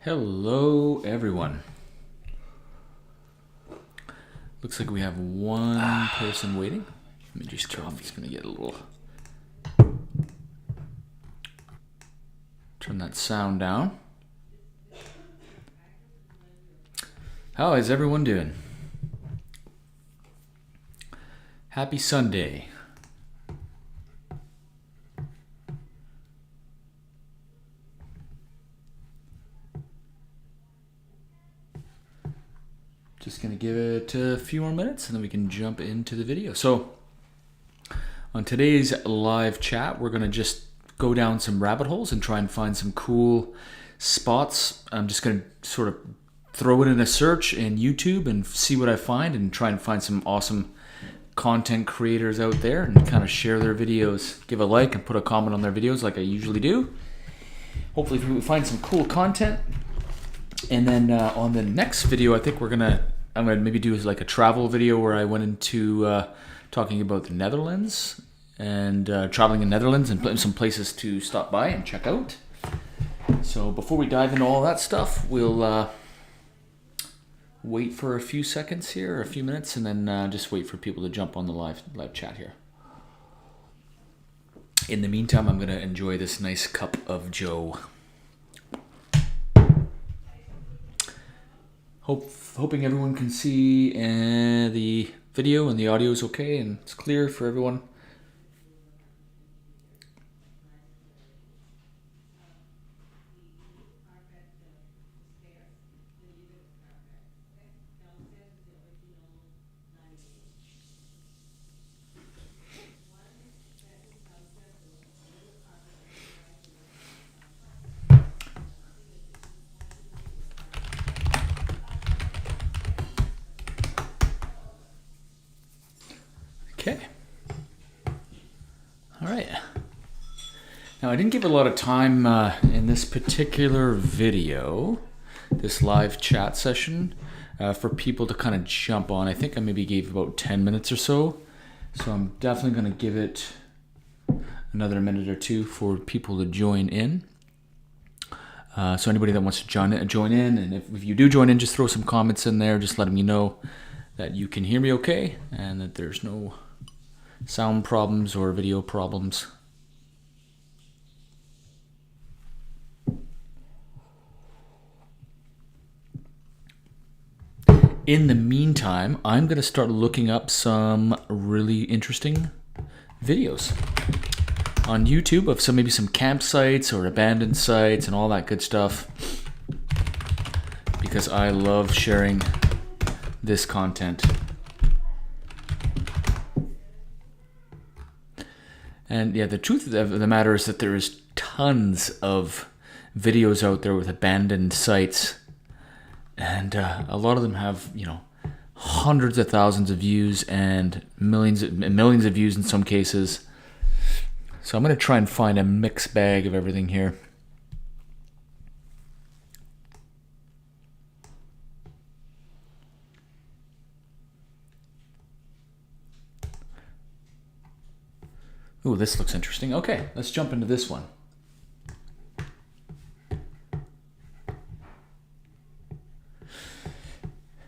Hello, everyone. Looks like we have one person waiting. Let me just turn. I'm just gonna get a little. Turn that sound down. How is everyone doing? Happy Sunday. Just gonna give it a few more minutes and then we can jump into the video. So on today's live chat, we're gonna just go down some rabbit holes and try and find some cool spots. I'm just gonna sort of throw it in a search in YouTube and see what I find and try and find some awesome content creators out there and kind of share their videos. Give a like and put a comment on their videos like I usually do. Hopefully we find some cool content. And then on the next video, I think I'm gonna maybe do like a travel video where I went into talking about the Netherlands and traveling in Netherlands and some places to stop by and check out. So before we dive into all that stuff, we'll wait for a few seconds here, a few minutes, and then just wait for people to jump on the live chat here. In the meantime, I'm gonna enjoy this nice cup of Joe. Hoping everyone can see the video and the audio is okay and it's clear for everyone. Okay. All right. Now I didn't give a lot of time in this particular video, this live chat session, for people to kind of jump on. I think I maybe gave about 10 minutes or so. So I'm definitely going to give it another minute or two for people to join in. So anybody that wants to join in, and if you do join in, just throw some comments in there. Just letting me know that you can hear me okay and that there's no sound problems or video problems. In the meantime, I'm going to start looking up some really interesting videos on YouTube of maybe some campsites or abandoned sites and all that good stuff, because I love sharing this content. And yeah, the truth of the matter is that there is tons of videos out there with abandoned sites, and a lot of them have, hundreds of thousands of views and millions of views in some cases. So I'm going to try and find a mixed bag of everything here. Ooh, this looks interesting. Okay, let's jump into this one.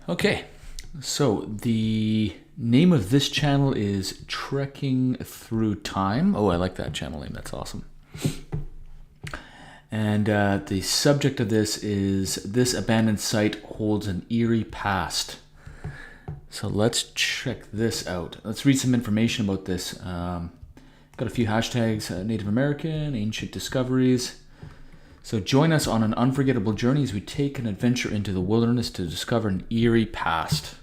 Okay, so the name of this channel is Trekking Through Time. Oh, I like that channel name. That's awesome. And the subject of this is "This abandoned site holds an eerie past." So let's check this out. Let's read some information about this. Got a few hashtags: Native American, ancient discoveries. So join us on an unforgettable journey as we take an adventure into the wilderness to discover an eerie past.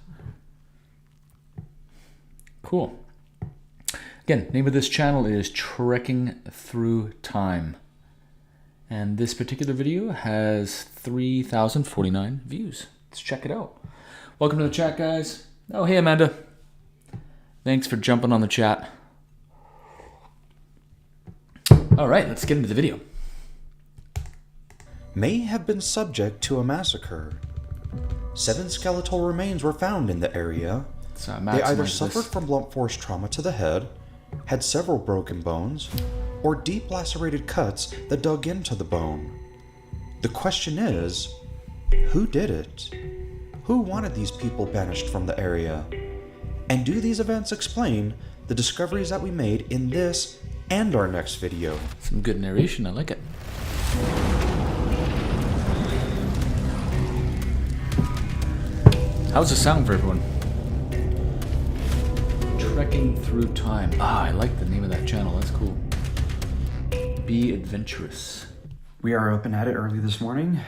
Cool. Again, name of this channel is Trekking Through Time. And this particular video has 3,049 views. Let's check it out. Welcome to the chat, guys. Oh, hey, Amanda. Thanks for jumping on the chat. All right, let's get into the video. May have been subject to a massacre. 7 skeletal remains were found in the area. They either suffered from blunt force trauma to the head, had several broken bones, or deep lacerated cuts that dug into the bone. The The question is, who did it? Who wanted these people banished from the area? And do these events explain the discoveries that we made in this and our next video? Some good narration, I like it. How's the sound for everyone? Trekking Through Time. Ah, I like the name of that channel, that's cool. Be adventurous. We are up and at it early this morning,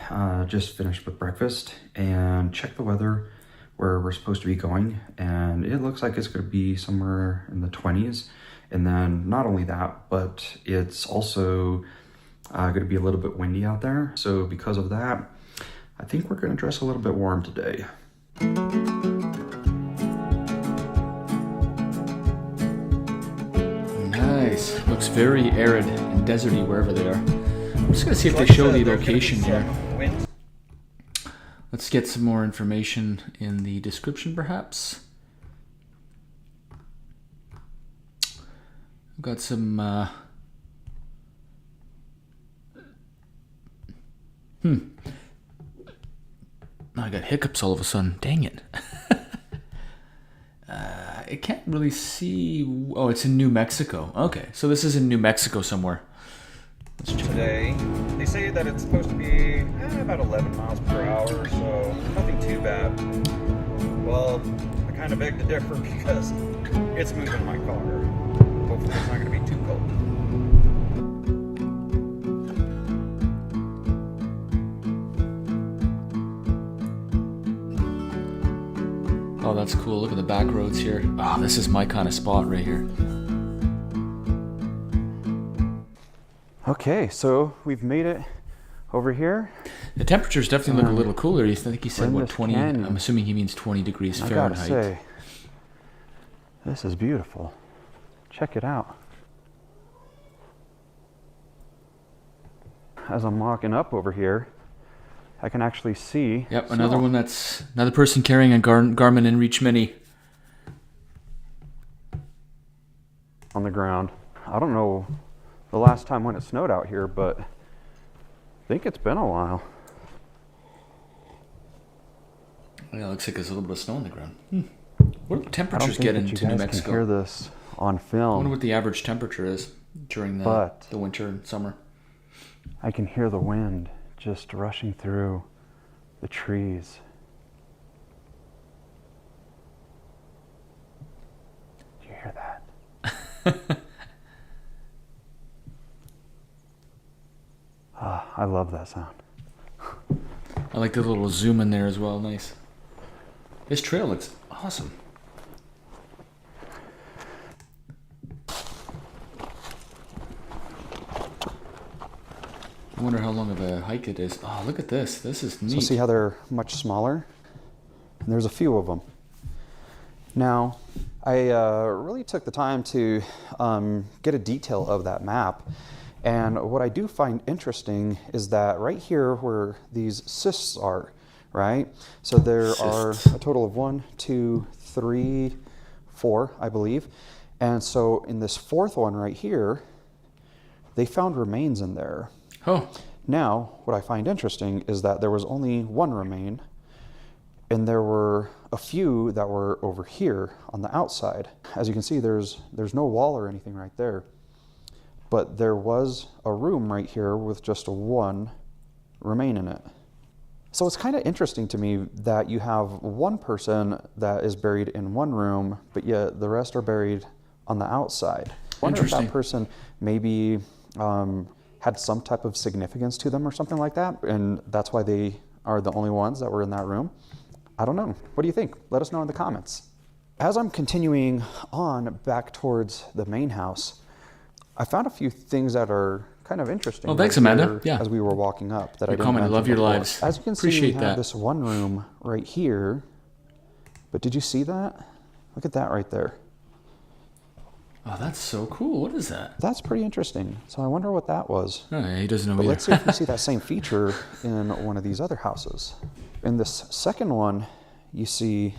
just finished with breakfast and checked the weather where we're supposed to be going, and it looks like it's going to be somewhere in the 20s. And then not only that, but it's also going to be a little bit windy out there. So because of that, I think we're going to dress a little bit warm today. Nice. Looks very arid and deserty wherever they are. I'm just going to see if they show the location here. Let's get some more information in the description, perhaps. We've got some... I got hiccups all of a sudden. Dang it. I can't really see... Oh, it's in New Mexico. Okay, so this is in New Mexico somewhere. Let's check. Today, they say that it's supposed to be about 11 miles per hour, so nothing too bad. Well, I kind of beg to differ because it's moving my car. Hopefully it's not going to be too cold. Oh, that's cool. Look at the back roads here. Oh, this is my kind of spot right here. Okay, so we've made it over here. The temperatures definitely look a little cooler. I think he said, what, 20? Canyon. I'm assuming he means 20 degrees I Fahrenheit. gotta say, this is beautiful. Check it out. As I'm walking up over here, I can actually see. Yep, another one that's another person carrying a Garmin InReach Mini on the ground. I don't know the last time when it snowed out here, but I think it's been a while. Yeah, it looks like there's a little bit of snow on the ground. What do temperatures get into New Mexico? Can hear this on I film. wonder what the average temperature is during the winter and summer. I can hear the wind just rushing through the trees. Do you hear that? I love that sound. I like the little zoom in there as well. Nice. This trail looks awesome. I wonder how long of a hike it is. Oh, look at this. This is neat. So see how they're much smaller? And there's a few of them. Now, I really took the time to get a detail of that map. And what I do find interesting is that right here where these cysts are, right? So there are a total of 1, 2, 3, 4, I believe. And so in this fourth one right here, they found remains in there. Oh. Now, what I find interesting is that there was only one remain, and there were a few that were over here on the outside. As you can see, there's no wall or anything right there. But there was a room right here with just one remain in it. So it's kind of interesting to me that you have one person that is buried in one room, but yet the rest are buried on the outside. I wonder if that person maybe had some type of significance to them or something like that, and that's why they are the only ones that were in that room. I don't know. What do you think? Let us know in the comments. As I'm continuing on back towards the main house, I found a few things that are kind of interesting. Oh, thanks, Amanda. Yeah. As we were walking up, that I didn't comment. I mention love your before. lives. As you can see, we have this one room right here. But did you see that? Look at that right there. Oh, that's so cool. What is that? That's pretty interesting. So I wonder what that was. Oh, yeah, he doesn't know But either. let's see if we see that same feature in one of these other houses. In this second one, you see,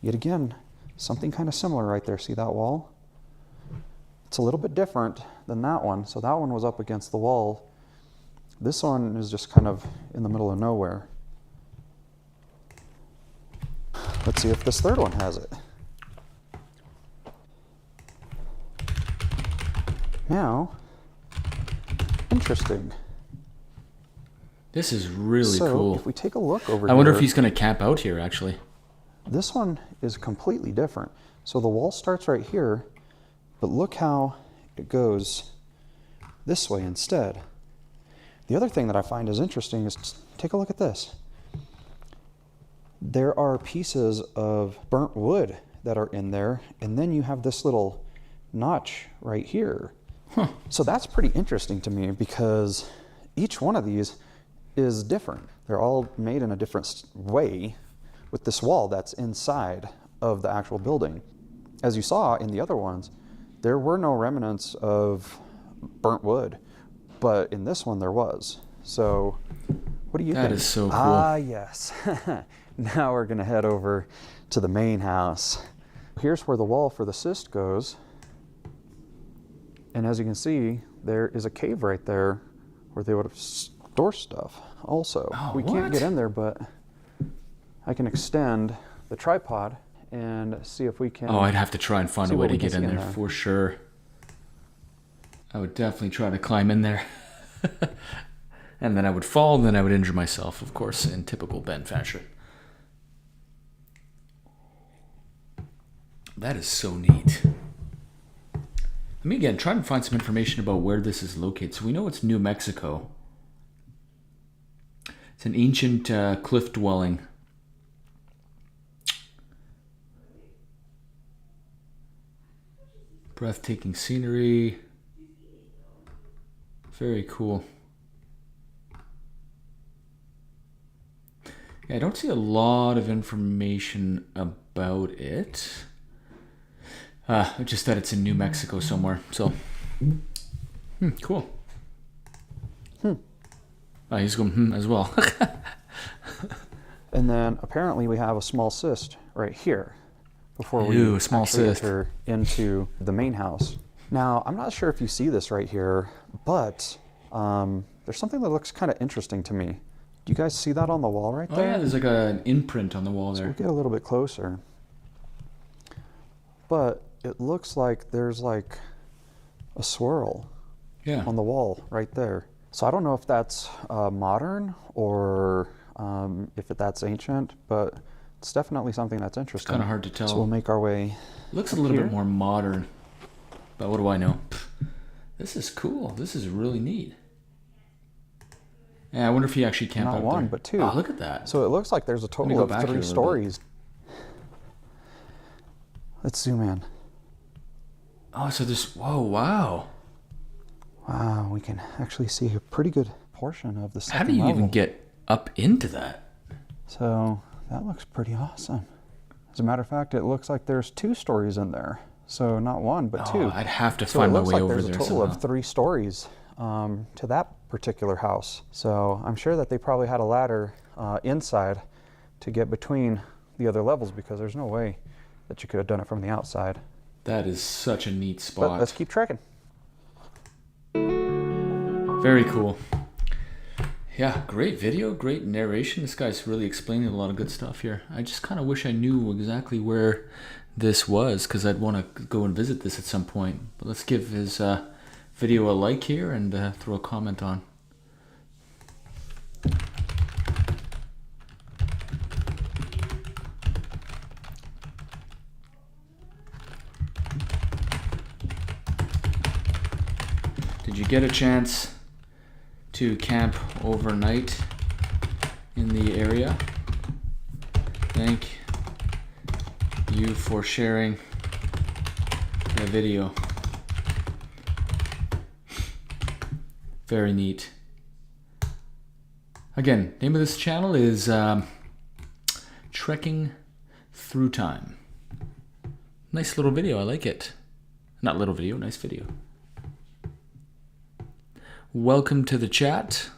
yet again, something kind of similar right there. See that wall? It's a little bit different than that one. So that one was up against the wall. This one is just kind of in the middle of nowhere. Let's see if this third one has it. Now, interesting. This is really So cool. if we take a look over I wonder if here, he's going to camp out here, actually. this one is completely different. So the wall starts right here, but look how it goes this way instead. The other thing that I find is interesting is take a look at this. There are pieces of burnt wood that are in there, and then you have this little notch right here. Huh. So that's pretty interesting to me because each one of these is different. They're all made in a different way with this wall that's inside of the actual building. As you saw in the other ones, there were no remnants of burnt wood, but in this one there was. So what do you think? That is so cool. Ah, yes. Now we're gonna head over to the main house. Here's where the wall for the cyst goes. And as you can see, there is a cave right there where they would have stored stuff also. Oh, we can't what? get in there, but I can extend the tripod and see if we can. Oh, I'd have to try and find See a way what to we can get in see in there there. for sure. I would definitely try to climb in there. And then I would fall, and then I would injure myself, of course, in typical Ben fashion. That is so neat. Let me again try and find some information about where this is located. So we know it's New Mexico. It's an ancient cliff dwelling. Breathtaking scenery. Very cool. Yeah, I don't see a lot of information about it. Just that it's in New Mexico somewhere. So, cool. He's going as well. And then apparently we have a small cyst right here before we Ew, a small actually cyst. enter into the main house. Now, I'm not sure if you see this right here, but there's something that looks kind of interesting to me. Do you guys see that on the wall right Oh there? yeah, there's like an imprint on the wall So there. we'll get a little bit closer. But it looks like there's like a swirl Yeah. on the wall right there. So I don't know if that's modern or if that's ancient, but it's definitely something that's interesting. Kind of hard to tell. So we'll make our way. Looks a up little here. bit more modern. But what do I know? This is cool. This is really neat. Yeah, I wonder if he actually camped Not out one, there. but two. Oh, look at that. So it looks like there's a me total go of back here 3 a little stories. Let's zoom in. Oh, so there's... Whoa, wow. Wow, we can actually see a pretty good portion of the second How do you level. even get up into that? So that looks pretty awesome. As a matter of fact, it looks like there's 2 stories in there. So not one, but 2. Oh, I'd have to So find it my looks way like over there's there a total somehow. of 3 stories to that particular house. So I'm sure that they probably had a ladder inside to get between the other levels because there's no way that you could have done it from the outside. That is such a neat But spot. let's keep trekking. Very cool. Yeah, great video, great narration. This guy's really explaining a lot of good stuff here. I just kind of wish I knew exactly where this was because I'd want to go and visit this at some point. But let's give his video a like here and throw a comment on. Did you get a chance to camp overnight in the area? Thank you for sharing the video. Very neat. Again, name of this channel is Trekking Through Time. Nice little video, I like it. Not little video, nice video. Welcome to the chat.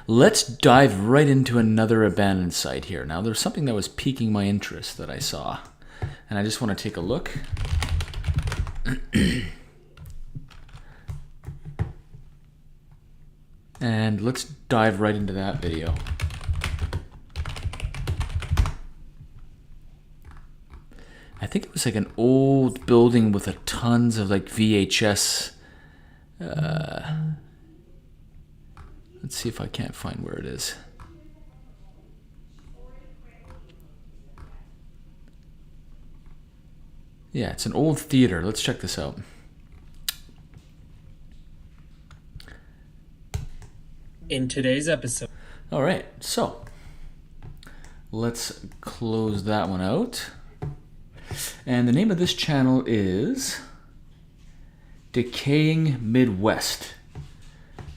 Let's dive right into another abandoned site here. Now, there's something that was piquing my interest that I saw. and I just want to take a look. And let's dive right into that video. I think it was like an old building with a tons of like VHS. Let's see if I can't find where it is. Yeah, it's an old theater. Let's check this out. In today's episode. All right, so let's close that one out. And the name of this channel is Decaying Midwest.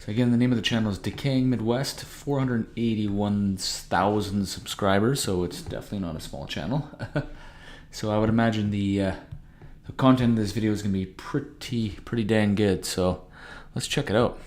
So again, the name of the channel is Decaying Midwest, 481,000 subscribers, so it's definitely not a small channel. So I would imagine the content of this video is going to be pretty dang good, so let's check it out.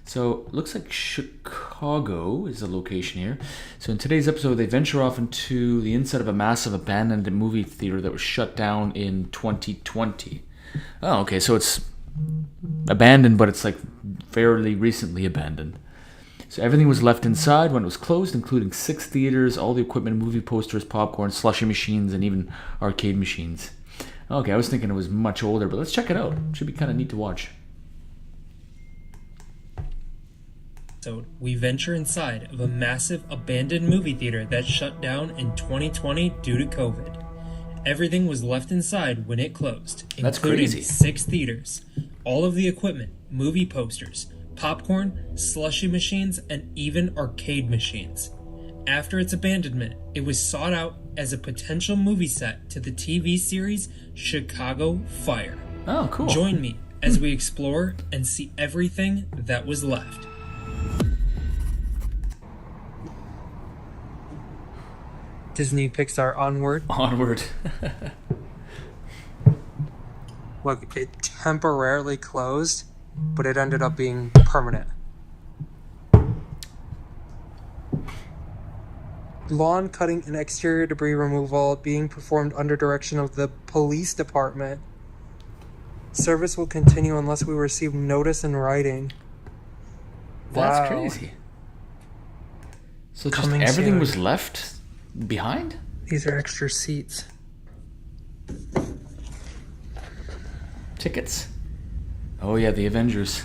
So, looks like Chicago is the location here. So in today's episode, they venture off into the inside of a massive abandoned movie theater that was shut down in 2020. Oh, okay, so it's abandoned, but it's like fairly recently abandoned. So everything was left inside when it was closed, including 6 theaters, all the equipment, movie posters, popcorn, slushy machines, and even arcade machines. Okay, I was thinking it was much older, but let's check it out. It should be kind of neat to watch. We venture inside of a massive abandoned movie theater that shut down in 2020 due to COVID. Everything was left inside when it closed, That's including crazy. 6 theaters, all of the equipment, movie posters, popcorn, slushy machines, and even arcade machines. After its abandonment, it was sought out as a potential movie set to the TV series Chicago Fire. Oh, cool. Join me as we explore and see everything that was left. Disney Pixar Onward. Onward. Look, it temporarily closed, but it ended up being permanent. Lawn cutting and exterior debris removal being performed under direction of the police department. Service will continue unless we receive notice in writing. That's Wow. crazy. So just Coming everything soon. was left behind? These are extra seats. Tickets. Oh yeah, the Avengers.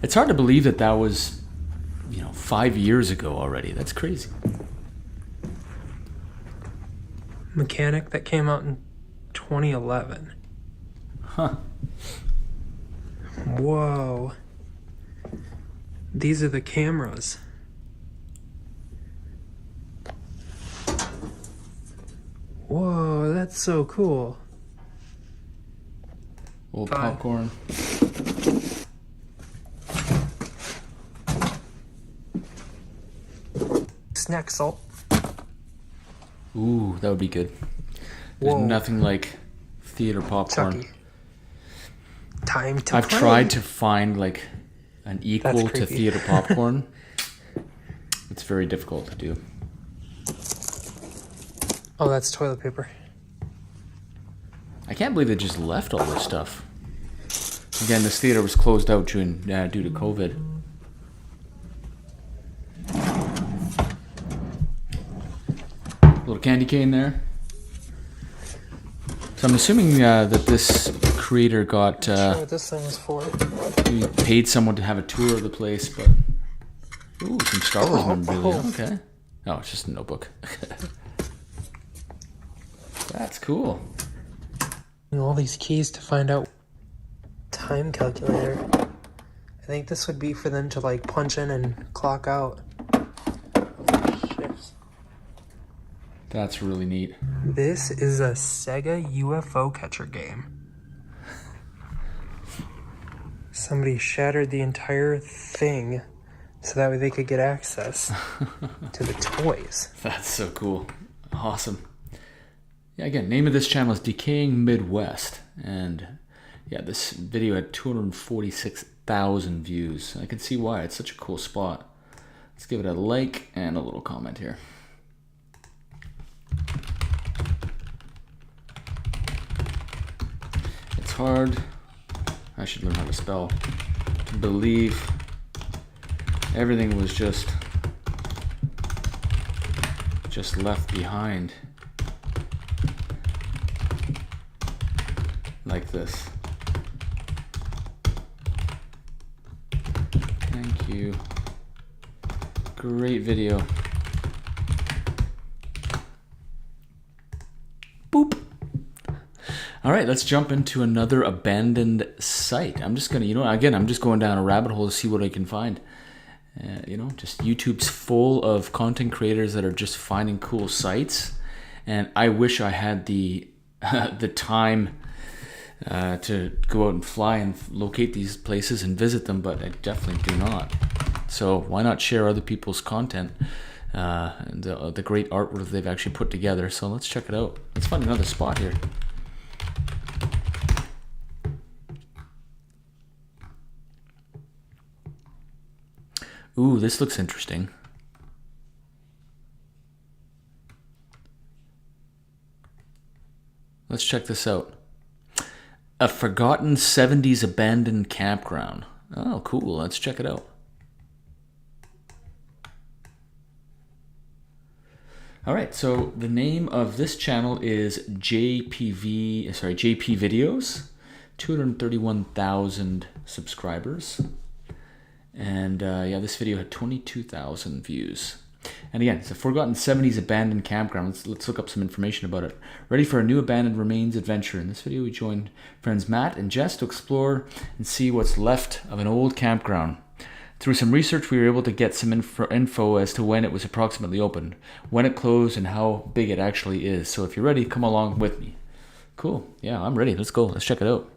It's hard to believe that was, 5 years ago already. That's crazy. Mechanic that came out in 2011. Huh. Whoa. These are the cameras. Whoa, that's so cool. Old Fine. popcorn. Snack salt. Ooh, that would be good. There's Whoa. nothing like theater popcorn. Chucky. Time to I've play. tried to find like an equal to creepy. theater popcorn. It's very difficult to do. Oh, that's toilet paper. I can't believe they just left all this stuff. Again, this theater was closed out due to COVID. Little candy cane there. So I'm assuming that this creator got I don't know what this thing was for. he paid someone to have a tour of the place, but ooh, some Star Wars memorabilia. Okay. Oh, it's just a notebook. That's cool. And all these keys to find out. Time calculator. I think this would be for them to like punch in and clock out. Shifts. That's really neat. This is a Sega UFO catcher game. Somebody shattered the entire thing so that way they could get access to the toys. That's so cool. Awesome. Yeah, again, name of this channel is Decaying Midwest. And yeah, this video had 246 1,000 views. I can see why. It's such a cool spot. Let's give it a like and a little comment here. It's hard. I should learn how to spell. To believe everything was just left behind like this. Thank you. Great video. Boop. All right, let's jump into another abandoned site. I'm just gonna, again, I'm just going down a rabbit hole to see what I can find. Just YouTube's full of content creators that are just finding cool sites, and I wish I had the the time to go out and fly and locate these places and visit them, but I definitely do not. So why not share other people's content and the great artwork they've actually put together? So let's check it out. Let's find another spot here. Ooh, this looks interesting. Let's check this out. A forgotten 70s abandoned campground. Oh, cool. Let's check it out. All right, so the name of this channel is JP Videos. 231,000 subscribers. And yeah, this video had 22,000 views. And again, it's a forgotten 70s abandoned campground. Let's look up some information about it. Ready for a new abandoned remains adventure. In this video, we joined friends Matt and Jess to explore and see what's left of an old campground. Through some research, we were able to get some info as to when it was approximately opened, when it closed, and how big it actually is. So if you're ready, come along with me. Cool. Yeah, I'm ready. Let's go. Let's check it out.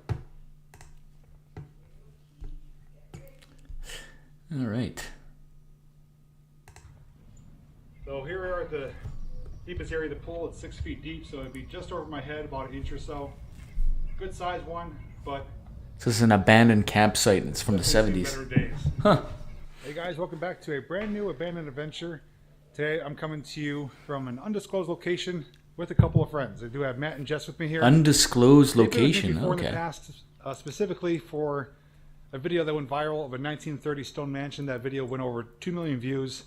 All right. So here we are at the deepest area of the pool. It's 6 feet deep, so it'd be just over my head, about an inch or so. Good size one, but So this is an abandoned campsite, and it's from the definitely 70s. seen better days. Huh. Hey guys, welcome back to a brand new abandoned adventure. Today I'm coming to you from an undisclosed location with a couple of friends. I do have Matt and Jess with me here. Undisclosed They've been with me location. before in the Okay. past, specifically for a video that went viral of a 1930 stone mansion. That video went over 2 million views.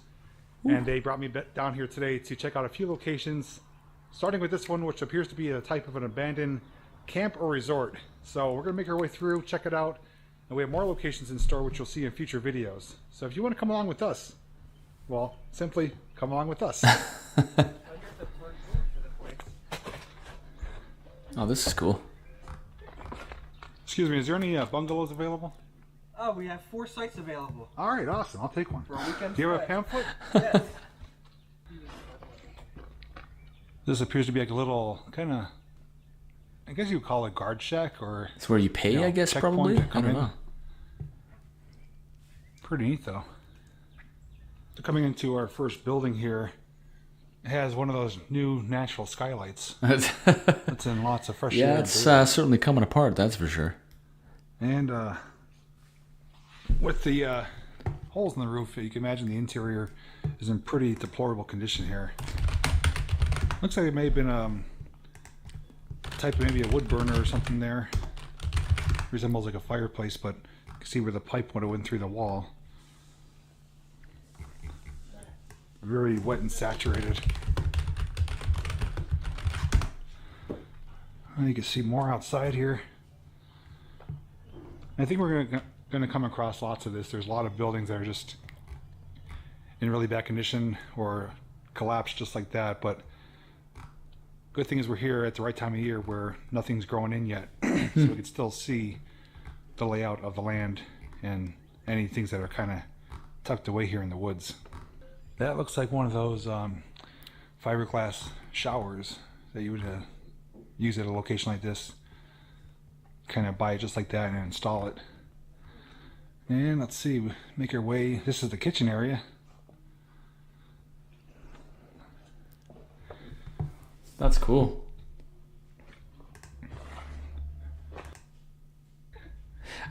And they brought me down here today to check out a few locations, starting with this one, which appears to be a type of an abandoned camp or resort. So we're going to make our way through, check it out, and we have more locations in store, which you'll see in future videos. So if you want to come along with us, well, simply come along with us. Oh, this is cool. Excuse me, is there any bungalows available? Oh, we have 4 sites available All right, awesome. I'll take one. for a weekend. Do you have a stay. pamphlet? Yes. This appears to be like a little kind of, I guess you would call it guard shack, or It's where you pay, You know, I guess, checkpoint probably. to I come don't in. know. pretty neat though. So coming into our first building here, it has one of those new natural skylights. It's in lots of fresh air. Yeah, and it's daylight. certainly coming apart, that's for sure. And with the holes in the roof, you can imagine the interior is in pretty deplorable condition here. Looks like it may have been type of maybe a wood burner or something there. Resembles like a fireplace, but you can see where the pipe would have went through the wall. Very wet and saturated. You can see more outside here. I think we're going to come across lots of this. There's a lot of buildings that are just in really bad condition or collapsed just like that. But good thing is we're here at the right time of year where nothing's growing in yet. So we can still see the layout of the land and any things that are kind of tucked away here in the woods. That looks like one of those fiberglass showers that you would use at a location like this. Kind of buy it just like that and install it. And let's see, make our way. This is the kitchen area. That's cool.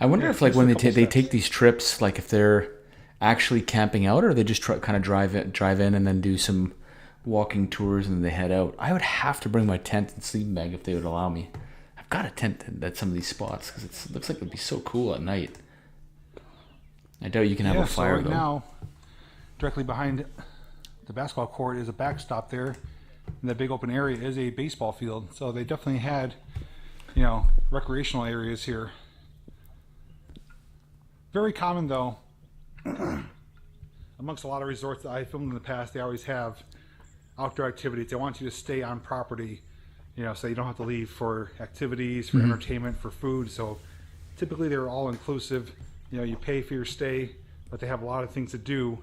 I wonder Yeah, if like just when a they couple steps. take these trips, like if they're actually camping out, or they just kind of drive in and then do some walking tours and then they head out. I would have to bring my tent and sleeping bag if they would allow me. I've got a tent at some of these spots because it looks like it would be so cool at night. I doubt you can have Yeah, a fire so right though. now, directly behind the basketball court is a backstop there. And that big open area is a baseball field. So they definitely had, you know, recreational areas here. Very common though, amongst a lot of resorts that I filmed in the past, they always have outdoor activities. They want you to stay on property, you know, so you don't have to leave for activities, for entertainment, for food. So typically they're all inclusive. You know, you pay for your stay, but they have a lot of things to do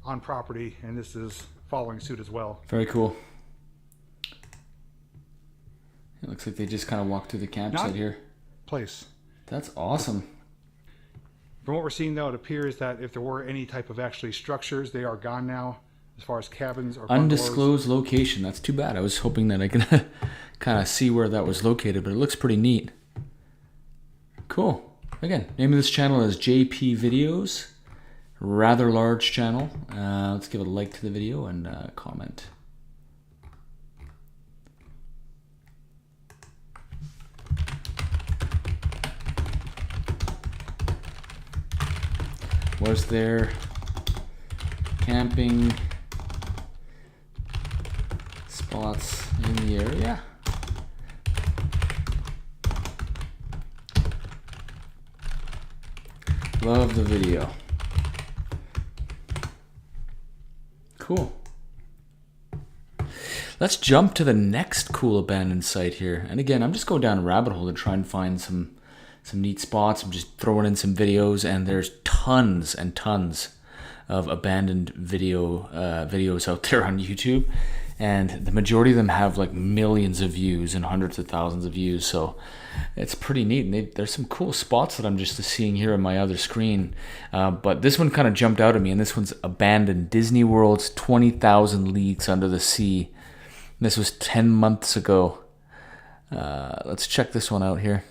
on property, and this is following suit as well. Very cool. It looks like they just kind of walked through the campsite Not- here. Place. That's awesome. From what we're seeing though, it appears that if there were any type of actually structures, they are gone now, as far as cabins or bungalows. Undisclosed location. That's too bad. I was hoping that I could kind of see where that was located, but it looks pretty neat. Cool. Again, name of this channel is JP Videos. Rather large channel. Let's give a like to the video and comment. Was there camping spots in the area? Love the video. Cool. Let's jump to the next cool abandoned site here. And again, I'm just going down a rabbit hole to try and find some neat spots. I'm just throwing in some videos, and there's tons and tons of abandoned videos out there on YouTube, and the majority of them have like millions of views and hundreds of thousands of views. So it's pretty neat. And there's some cool spots that I'm just seeing here on my other screen, but this one kind of jumped out at me, and this one's abandoned Disney World's 20,000 Leagues Under the Sea. This was 10 months ago. Let's check this one out here.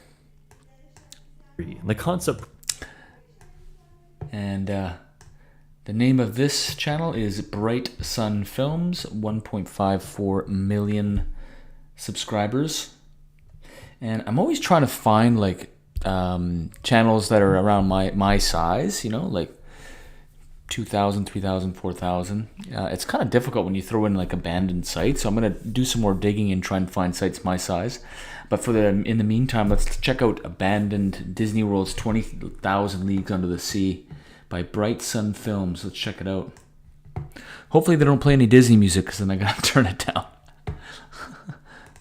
The concept. And the name of this channel is Bright Sun Films, 1.54 million subscribers. And I'm always trying to find like channels that are around my size, you know, like 2,000, 3,000, 4,000. It's kind of difficult when you throw in like abandoned sites. So I'm going to do some more digging and try and find sites my size. But in the meantime, let's check out Abandoned Disney World's 20,000 Leagues Under the Sea by Bright Sun Films. Let's check it out. Hopefully they don't play any Disney music, because then I gotta turn it down.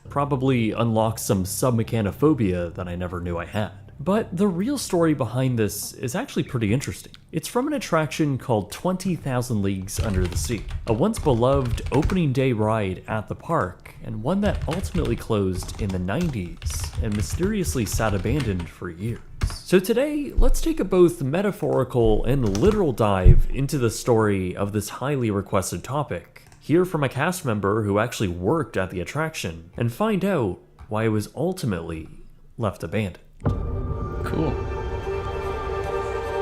Probably unlocks some submechanophobia that I never knew I had. But the real story behind this is actually pretty interesting. It's from an attraction called 20,000 Leagues Under the Sea, a once beloved opening day ride at the park, and one that ultimately closed in the 90s and mysteriously sat abandoned for years. So today, let's take a both metaphorical and literal dive into the story of this highly requested topic, hear from a cast member who actually worked at the attraction, and find out why it was ultimately left abandoned. Cool.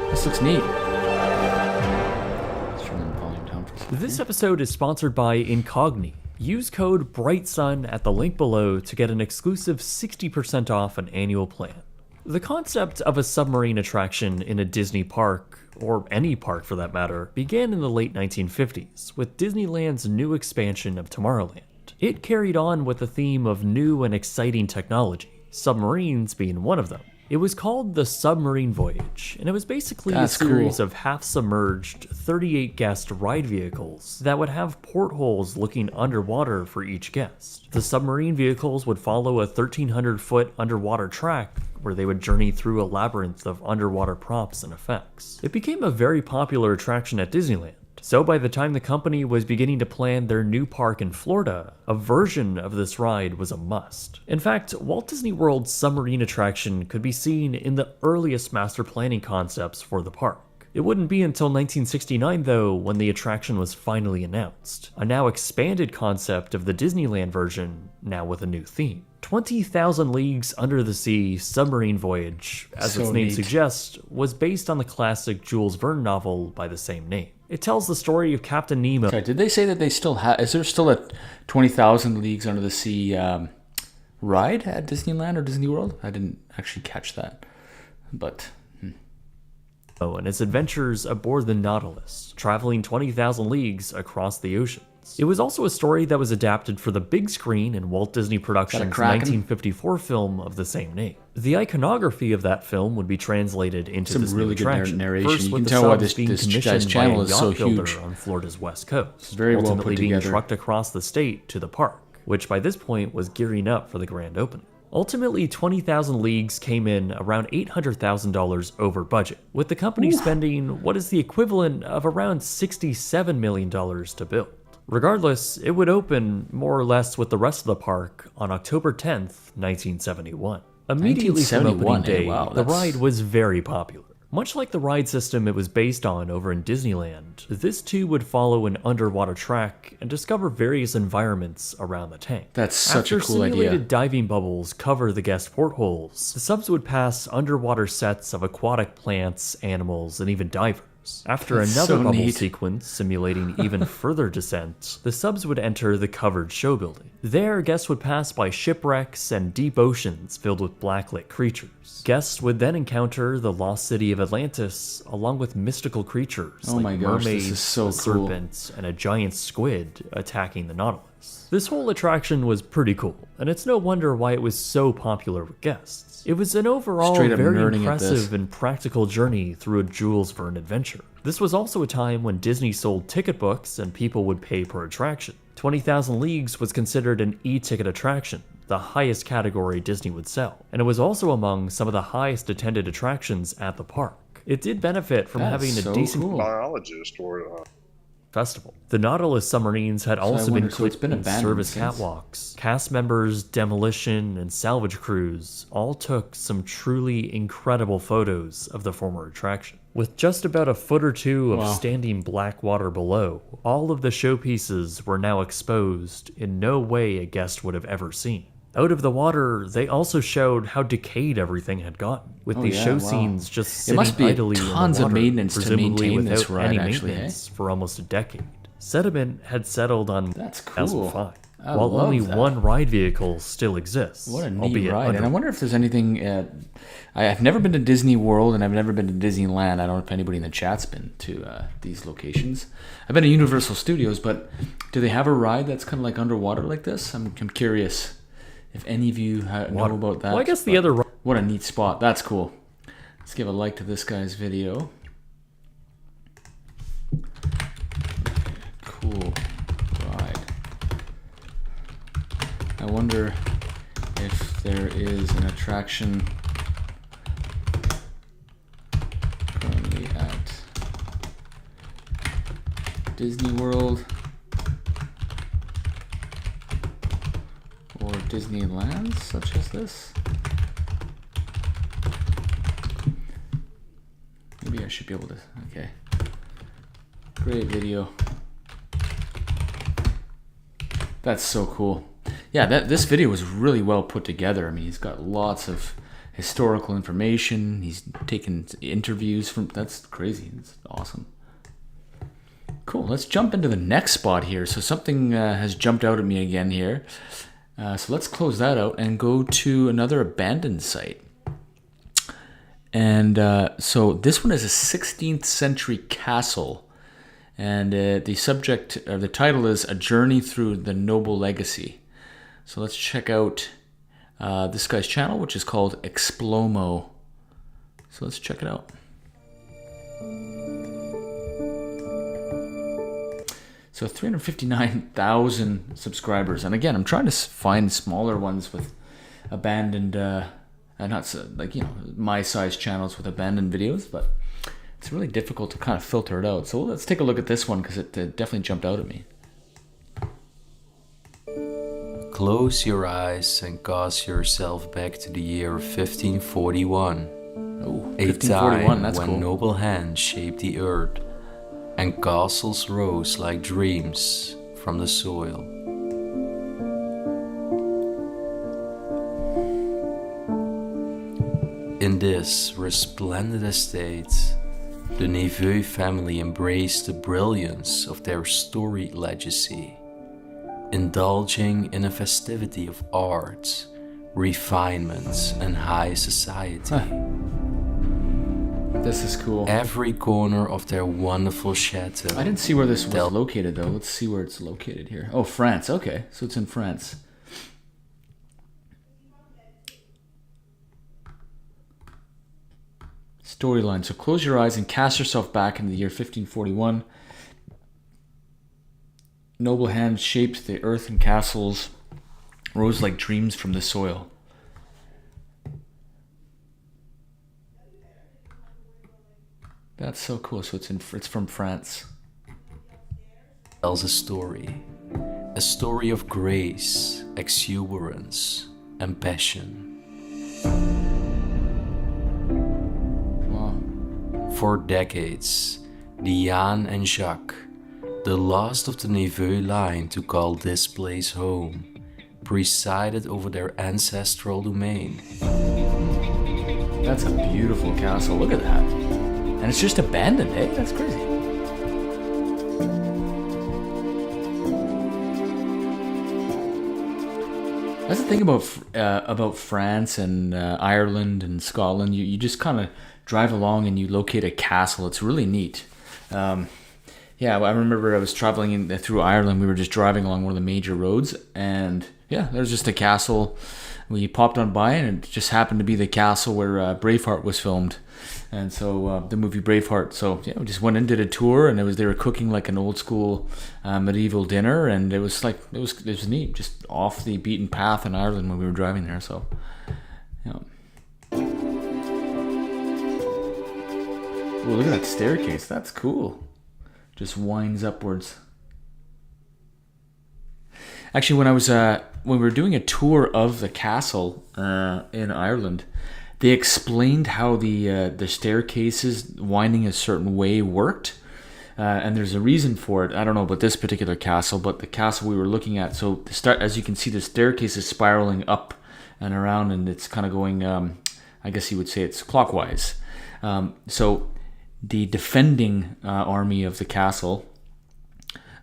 This looks neat. Let's turn the volume down for a second. This episode is sponsored by Incogni. Use code BRIGHTSUN at the link below to get an exclusive 60% off an annual plan. The concept of a submarine attraction in a Disney park, or any park for that matter, began in the late 1950s with Disneyland's new expansion of Tomorrowland. It carried on with the theme of new and exciting technology, submarines being one of them. It was called the Submarine Voyage, and it was basically That's a series cool. of half-submerged, 38-guest ride vehicles that would have portholes looking underwater for each guest. The submarine vehicles would follow a 1,300-foot underwater track where they would journey through a labyrinth of underwater props and effects. It became a very popular attraction at Disneyland. So by the time the company was beginning to plan their new park in Florida, a version of this ride was a must. In fact, Walt Disney World's submarine attraction could be seen in the earliest master planning concepts for the park. It wouldn't be until 1969 though when the attraction was finally announced, a now expanded concept of the Disneyland version, now with a new theme. 20,000 Leagues Under the Sea Submarine Voyage, as its So name neat. suggests, was based on the classic Jules Verne novel by the same name. It tells the story of Captain Nemo. Sorry, did they say that they still have? Is there still a 20,000 Leagues Under the Sea ride at Disneyland or Disney World? I didn't actually catch that, but And its adventures aboard the Nautilus, traveling 20,000 leagues across the oceans. It was also a story that was adapted for the big screen in Walt Disney Productions' Kraken? 1954 film of the same name. The iconography of that film would be translated into Some this really new good attraction. narration. First You with can the tell why subs this- being this commissioned guy's by channel a is so yacht builder huge. on Florida's west coast. It's very well ultimately put being together. trucked across the state to the park, which by this point was gearing up for the grand opening. Ultimately, 20,000 Leagues came in around $800,000 over budget, with the company spending what is the equivalent of around $67 million to build. Regardless, it would open more or less with the rest of the park on October 10th, 1971. Immediately from 1971, opening day, wow, the that's- ride was very popular. Much like the ride system it was based on over in Disneyland, this too would follow an underwater track and discover various environments around the tank. That's such a After cool idea. simulated diving bubbles cover the guest portholes, the subs would pass underwater sets of aquatic plants, animals, and even divers. After That's another so bubble neat. sequence simulating even further descent, the subs would enter the covered show building. There, guests would pass by shipwrecks and deep oceans filled with blacklit creatures. Guests would then encounter the lost city of Atlantis, along with mystical creatures Oh like my gosh, this mermaids, is so a cool. serpent, and a giant squid attacking the Nautilus. This whole attraction was pretty cool, and it's no wonder why it was so popular with guests. It was an overall Straight up very nerding at this. impressive and practical journey through a Jules Verne adventure. This was also a time when Disney sold ticket books and people would pay per attraction. 20,000 Leagues was considered an e-ticket attraction, the highest category Disney would sell, and it was also among some of the highest attended attractions at the park. It did benefit from That's having a so decent cool. biologist or festival. The Nautilus submarines had also wonder- been so it's been cleaned abandoned service since. catwalks. Cast members, demolition, and salvage crews all took some truly incredible photos of the former attraction. With just about a foot or two of Wow. standing black water below, all of the showpieces were now exposed in no way a guest would have ever seen. Out of the water, they also showed how decayed everything had gotten, with Oh, these yeah, show wow. scenes just It sitting must be idly tons in of the water, maintenance to presumably maintain this without ride, any actually, eh? maintenance for almost a decade. Sediment had settled on That's cool. 2005, I while love only that. one ride vehicle still exists. What a neat albeit ride. under- And I wonder if there's anything... I've never been to Disney World and I've never been to Disneyland. I don't know if anybody in the chat's been to these locations. I've been to Universal Studios, but do they have a ride that's kind of like underwater like this? I'm curious if any of you know about that. Well, I guess the but other What a neat spot. That's cool. Let's give a like to this guy's video. Cool ride. I wonder if there is an attraction currently at Disney World or Disneyland such as this. Maybe I should be able to. Okay. Great video. That's so cool. Yeah, this video was really well put together. I mean, he's got lots of historical information. He's taken interviews from. That's crazy. It's awesome. Cool. Let's jump into the next spot here. So something has jumped out at me again here. So let's close that out and go to another abandoned site. And so this one is a 16th century castle. And the subject, or the title is A Journey Through the Noble Legacy. So let's check out this guy's channel, which is called Explomo. So let's check it out. So 359,000 subscribers. And again, I'm trying to find smaller ones with abandoned, not so, like, you know, my size channels with abandoned videos, but it's really difficult to kind of filter it out. So let's take a look at this one because it definitely jumped out at me. Close your eyes and cast yourself back to the year 1541. Oh, A 1541, time that's when cool. noble hands shaped the earth and castles rose like dreams from the soil. In this resplendent estate, the Neveu family embraced the brilliance of their storied legacy, indulging in a festivity of art, refinement, and high society. This is cool. Every corner of their wonderful chateau. I didn't see where this was located though. Let's see where it's located here. Oh, France. Okay, so it's in France. Storyline. So close your eyes and cast yourself back into the year 1541. Noble hands shaped the earth and castles rose like dreams from the soil. That's so cool. So it's from France. Tells a story of grace, exuberance, and passion. Wow. For decades, Diane and Jacques, the last of the Neveu line to call this place home, presided over their ancestral domain. That's a beautiful castle. Look at that. And it's just abandoned, eh? That's crazy. That's the thing about France and Ireland and Scotland. You just kind of drive along and you locate a castle. It's really neat. Yeah, I remember I was traveling through Ireland. We were just driving along one of the major roads, and yeah, there was just a castle. We popped on by, and it just happened to be the castle where Braveheart was filmed. And so the movie Braveheart. So yeah, we just went and did a tour, and they were cooking like an old school medieval dinner, and it was neat, just off the beaten path in Ireland when we were driving there. So yeah. Oh, look at that staircase. That's cool. Just winds upwards. Actually, when we were doing a tour of the castle in Ireland, they explained how the staircases winding a certain way worked, and there's a reason for it. I don't know about this particular castle, but the castle we were looking at. So as you can see, the staircase is spiraling up and around, and it's kind of going. I guess you would say it's clockwise. So the defending army of the castle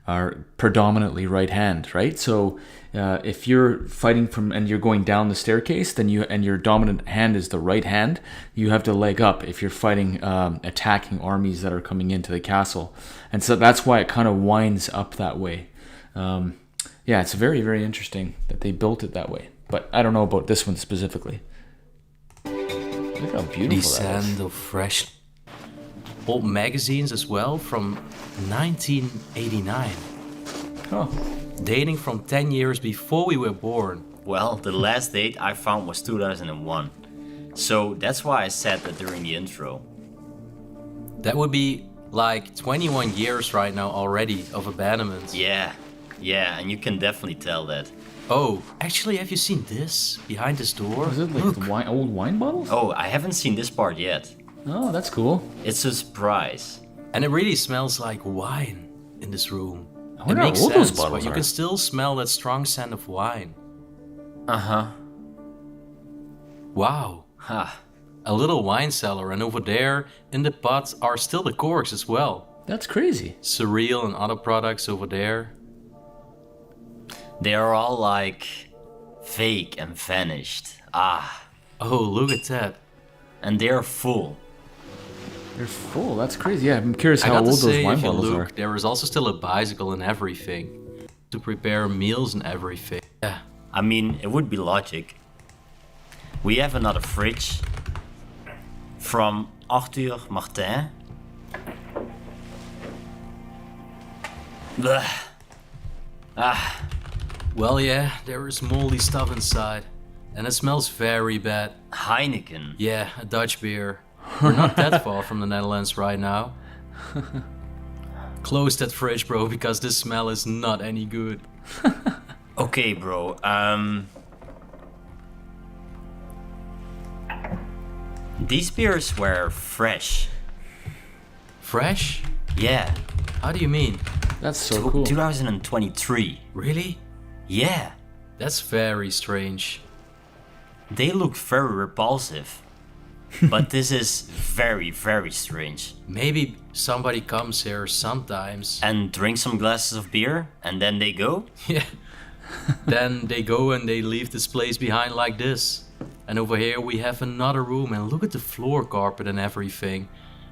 are predominantly right hand, right? So if you're fighting and you're going down the staircase, then your dominant hand is the right hand, you have to leg up if you're fighting attacking armies that are coming into the castle. And so that's why it kind of winds up that way. Yeah, it's very, very interesting that they built it that way. But I don't know about this one specifically. Look how beautiful The that scent is. of fresh old magazines as well from 1989. Oh. Dating from 10 years before we were born. Well, the last date I found was 2001. So that's why I said that during the intro. That would be like 21 years right now already of abandonment. Yeah, and you can definitely tell that. Oh, actually, have you seen this behind this door? Is it like Look. the old wine bottles? Oh, I haven't seen this part yet. Oh, that's cool. It's a surprise. And it really smells like wine in this room. I wonder it makes how old those sense, bottles but you are. can still smell that strong scent of wine. Uh-huh. Wow. Ha. A little wine cellar, and over there in the pots are still the corks as well. That's crazy. Surreal and other products over there. They are all like fake and vanished. Ah. Oh, look at that. And they're full. They're full. That's crazy. Yeah, I'm curious I how got old to those say, wine if you bottles look, are. there is also still a bicycle and everything. To prepare meals and everything. Yeah. I mean, it would be logic. We have another fridge from Arthur Martin. Blech. Ah. Well, yeah, there is moldy stuff inside. And it smells very bad. Heineken. Yeah, a Dutch beer. We're not that far from the Netherlands right now. Close that fridge, bro, because this smell is not any good. Okay, bro. These beers were fresh. Fresh? Yeah. How do you mean? That's so cool. 2023. Really? Yeah. That's very strange. They look very repulsive. But this is very, very strange. Maybe somebody comes here sometimes. And drink some glasses of beer, and then they go? Yeah. Then they go and they leave this place behind like this. And over here we have another room, and look at the floor carpet and everything.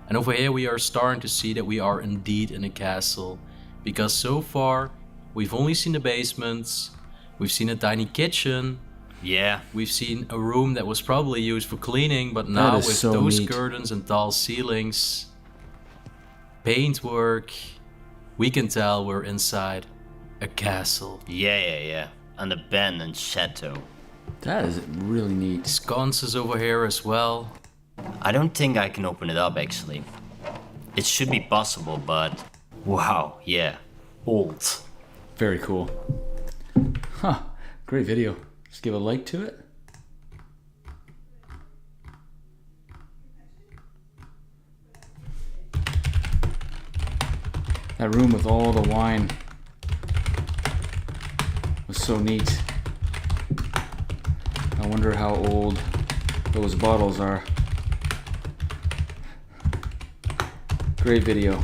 And over here we are starting to see that we are indeed in a castle. Because so far we've only seen the basements, we've seen a tiny kitchen. Yeah. We've seen a room that was probably used for cleaning, but now with so those neat. curtains and tall ceilings, paintwork, we can tell we're inside a castle. Yeah. An abandoned chateau. That is really neat. Sconces over here as well. I don't think I can open it up, actually. It should be possible, but... Wow, yeah. Old. Very cool. Huh. Great video. Just give a like to it. That room with all the wine was so neat. I wonder how old those bottles are. Great video.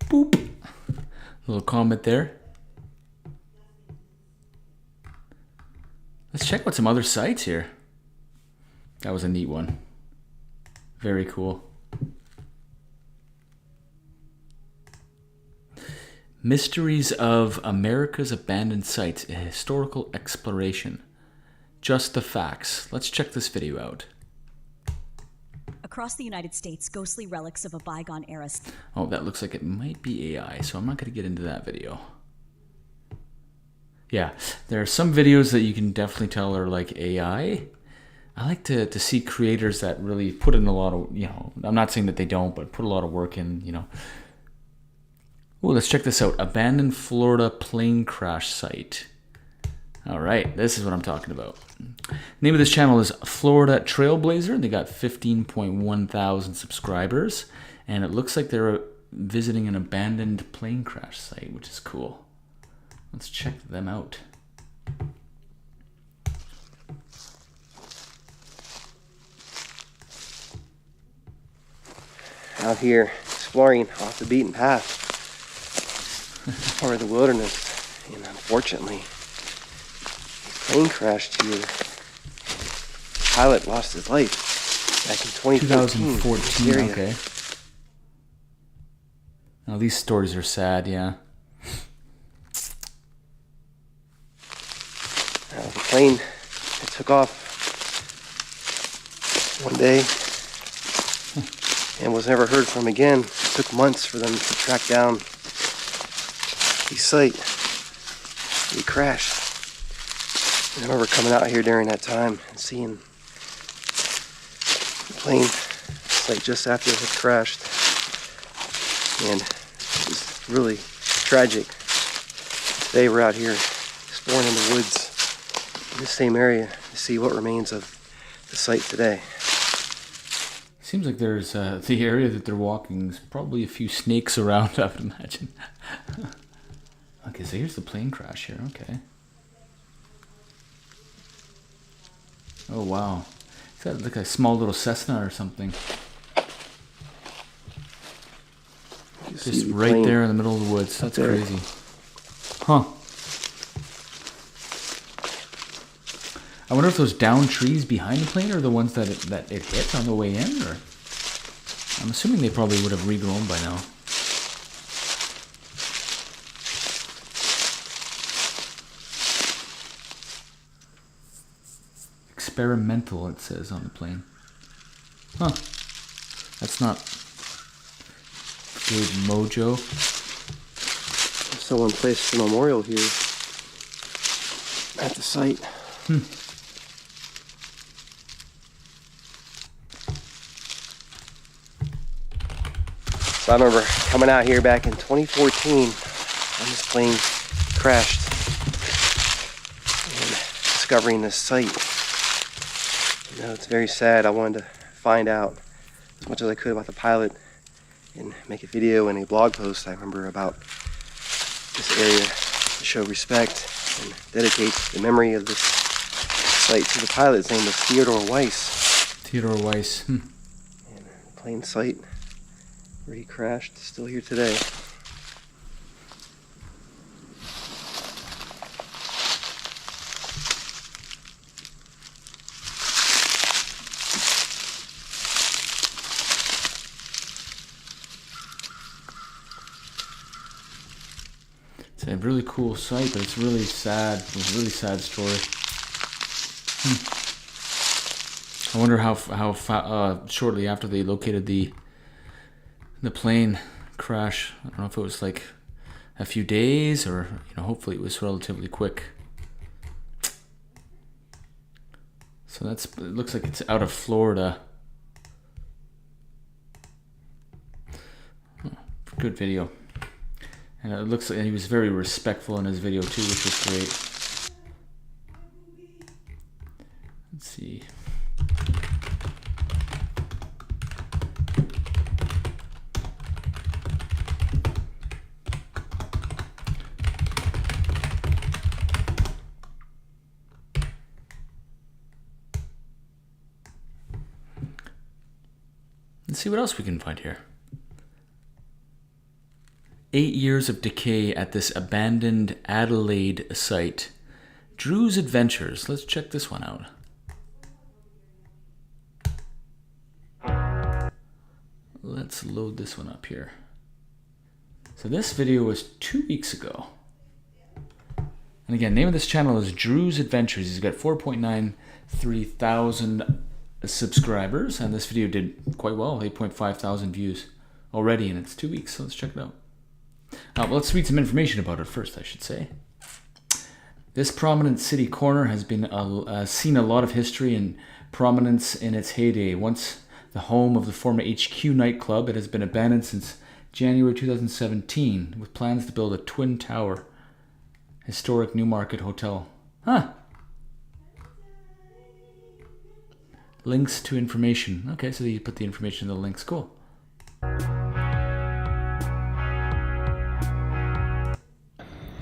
Boop. Little comment there. Let's check out some other sites here. That was a neat one. Very cool. Mysteries of America's Abandoned Sites, a historical exploration. Just the facts. Let's check this video out. Across the United States, ghostly relics of a bygone era. Oh, that looks like it might be AI, so I'm not going to get into that video. Yeah, there are some videos that you can definitely tell are like AI. I like to see creators that really put in a lot of, I'm not saying that they don't, but put a lot of work in, Oh, let's check this out. Abandoned Florida plane crash site. All right, this is what I'm talking about. Name of this channel is Florida Trailblazer. They got 15.1 thousand subscribers, and it looks like they're visiting an abandoned plane crash site, which is cool. Let's check them out. Out here, exploring off the beaten path, part of the wilderness, and unfortunately, plane crashed here. Pilot lost his life back in 2014. Okay. Now these stories are sad, yeah. The plane took off one day and was never heard from again. It took months for them to track down the site. He crashed. And I remember coming out here during that time and seeing the plane site just after it had crashed. And it was really tragic. Today we're out here exploring in the woods in the same area to see what remains of the site today. Seems like there's the area that they're walking. There's probably a few snakes around, I would imagine. Okay, so here's the plane crash here. Okay. Oh wow, is that like a small little Cessna or something? Just right there in the middle of the woods. That's crazy. Huh. I wonder if those downed trees behind the plane are the ones that it hit on the way in, or I'm assuming they probably would have regrown by now. Experimental, it says on the plane. Huh. That's not good mojo. Someone placed a memorial here at the site. So I remember coming out here back in 2014 when this plane crashed and discovering this site. It's very sad. I wanted to find out as much as I could about the pilot and make a video and a blog post, I remember, about this area to show respect and dedicate the memory of this site to the pilot. His name was Theodore Weiss. Theodore Weiss. And plain sight where he crashed, still here today. It's a really cool site, but it's really sad. It's a really sad story. I wonder how shortly after they located the plane crash. I don't know if it was like a few days or, you know, hopefully it was relatively quick. So it looks like it's out of Florida. Good video. And it looks like he was very respectful in his video too, which was great. Let's see. Let's see what else we can find here. 8 years of decay at this abandoned Adelaide site. Drew's Adventures. Let's check this one out. Let's load this one up here. So this video was 2 weeks ago. And again, name of this channel is Drew's Adventures. He's got 4.93 thousand subscribers, and this video did quite well, 8.5 thousand views already, and it's 2 weeks, so let's check it out. Well, let's read some information about it first, I should say. This prominent city corner has been seen a lot of history and prominence in its heyday. Once the home of the former HQ nightclub, it has been abandoned since January 2017, with plans to build a twin tower historic Newmarket hotel. Huh. Links to information. Okay, so you put the information in the links. Cool.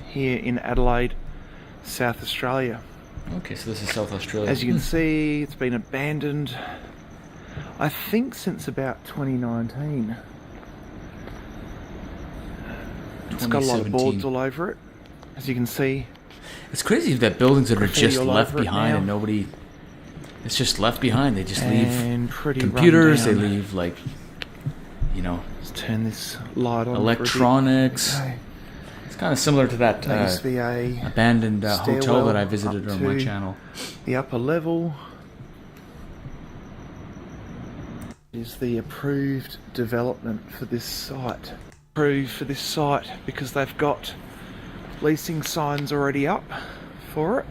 Here in Adelaide, South Australia. Okay, so this is South Australia. As you can see, it's been abandoned, I think, since about 2019. It's got a lot of boards all over it, as you can see. It's crazy that buildings that are just left behind now. and nobody... It's just left behind. They just leave pretty computers. They run down. leave, like, you know... Let's turn this light on. Electronics. Okay. It's kind of similar to that There used to be a abandoned hotel stairwell that I visited up on my to channel. The upper level is the approved development for this site. Approved for this site because they've got leasing signs already up for it.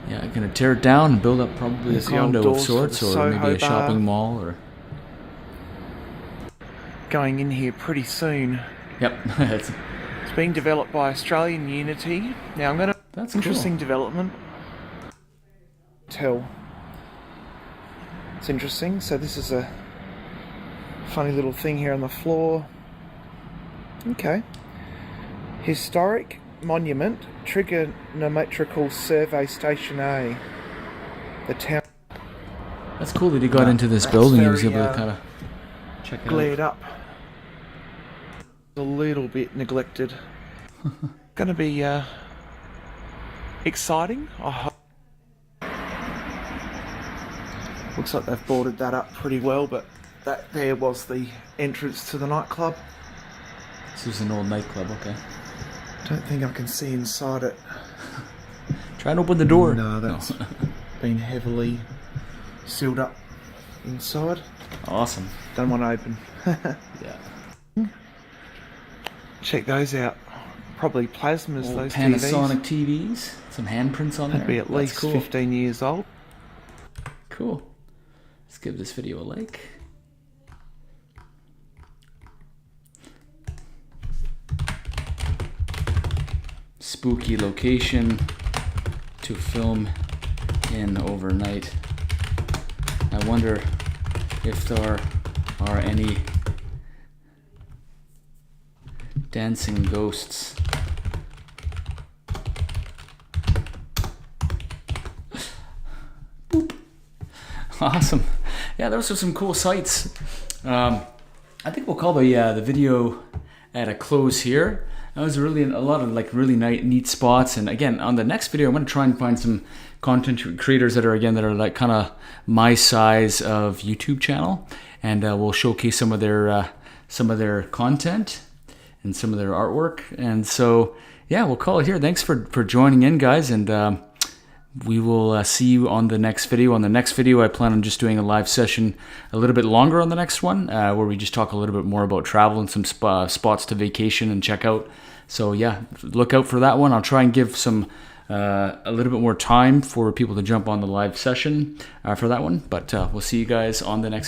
Yeah, I'm going to tear it down and build up probably There's a the old condo of doors for sorts, the or maybe Soho a shopping bar. mall, or... Going in here pretty soon. Yep. It's being developed by Australian Unity. Now I'm going to... That's interesting cool. development. It's interesting. So this is a funny little thing here on the floor. Okay. Historic Monument, Trigonometrical Survey Station A. The town... That's cool that he got into this That's building. He was very, able to kind of check it glared out. up. A little bit neglected. Going to be exciting, I hope. Looks like they've boarded that up pretty well, but that there was the entrance to the nightclub. This is an old nightclub, okay. Don't think I can see inside it. Try and open the door. No, that's been heavily sealed up inside. Awesome. Don't want to open. Yeah. Check those out. Probably plasmas, Old those Panasonic TVs. TVs. Some handprints on there. That'd be at That's least cool. 15 years old. Cool. Let's give this video a like. Spooky location to film in overnight. I wonder if there are any dancing ghosts Awesome. Yeah, those are some cool sights. I think we'll call the video at a close here. That was really a lot of like really neat spots. And again, on the next video, I'm going to try and find some content creators that are like kind of my size of YouTube channel, and we'll showcase some of their content and some of their artwork. And so yeah, we'll call it here. Thanks for joining in, guys, and we will see you on the next video. On the next video, I plan on just doing a live session a little bit longer on the next one, where we just talk a little bit more about travel and some spots to vacation and check out. So yeah, look out for that one. I'll try and give some a little bit more time for people to jump on the live session for that one. But we'll see you guys on the next